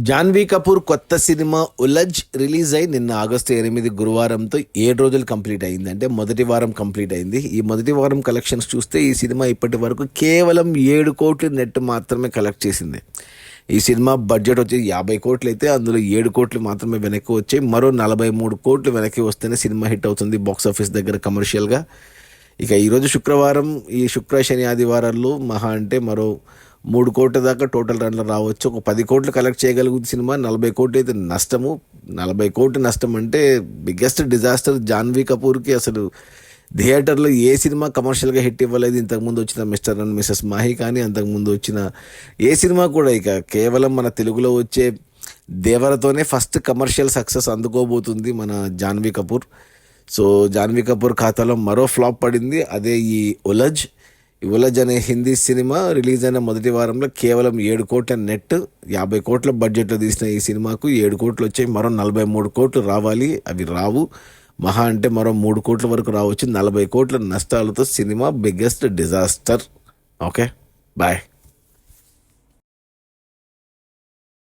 జాన్వీ కపూర్ కొత్త cinema Ulajh release అయి నిన్న ఆగస్టు 8 గురువారంతో 7 రోజులు కంప్లీట్ అయింది. అంటే మొదటి వారం కంప్లీట్ అయింది. ఈ మొదటి వారం కలెక్షన్స్ చూస్తే ఈ సినిమా ఇప్పటి వరకు కేవలం 7 కోట్లు నెట్ మాత్రమే కలెక్ట్ చేసింది. ఈ సినిమా బడ్జెట్ వచ్చి 50 కోట్లు అయితే అందులో 7 కోట్లు మాత్రమే వెనక్కి వచ్చాయి. మరో 43 కోట్లు వెనక్కి వస్తేనే సినిమా హిట్ అవుతుంది బాక్స్ ఆఫీస్ దగ్గర కమర్షియల్గా. ఇక ఈరోజు శుక్రవారం, ఈ శుక్ర శని ఆదివారాల్లో మహా అంటే మరో 3 కోట్ల దాకా టోటల్ రన్లు రావచ్చు. ఒక 10 కోట్లు కలెక్ట్ చేయగలుగుతుంది సినిమా. 40 కోట్లు అయితే నష్టము. 40 కోట్లు నష్టం అంటే బిగ్గెస్ట్ డిజాస్టర్. జాన్వీ కపూర్కి అసలు థియేటర్లో ఏ సినిమా కమర్షియల్గా హిట్ ఇవ్వలేదు. ఇంతకుముందు వచ్చిన మిస్టర్ అండ్ మిసెస్ మాహి కానీ, అంతకుముందు వచ్చిన ఏ సినిమా కూడా. ఇక కేవలం మన తెలుగులో వచ్చే దేవరతోనే ఫస్ట్ కమర్షియల్ సక్సెస్ అందుకోబోతుంది మన జాన్వీ కపూర్. సో జాన్వీ కపూర్ ఖాతాలో మరో ఫ్లాప్ పడింది. అదే ఈ ఉలజ్ అనే హిందీ సినిమా రిలీజ్ అయిన మొదటి వారంలో కేవలం 7 కోట్ల నెట్, 50 కోట్ల బడ్జెట్లో తీసిన ఈ సినిమాకు 7 కోట్లు వచ్చాయి. మరో 43 కోట్లు రావాలి, అవి రావు. మహా అంటే మరో 3 కోట్ల వరకు రావచ్చు. 40 కోట్ల నష్టాలతో cinema biggest disaster. Okay, bye.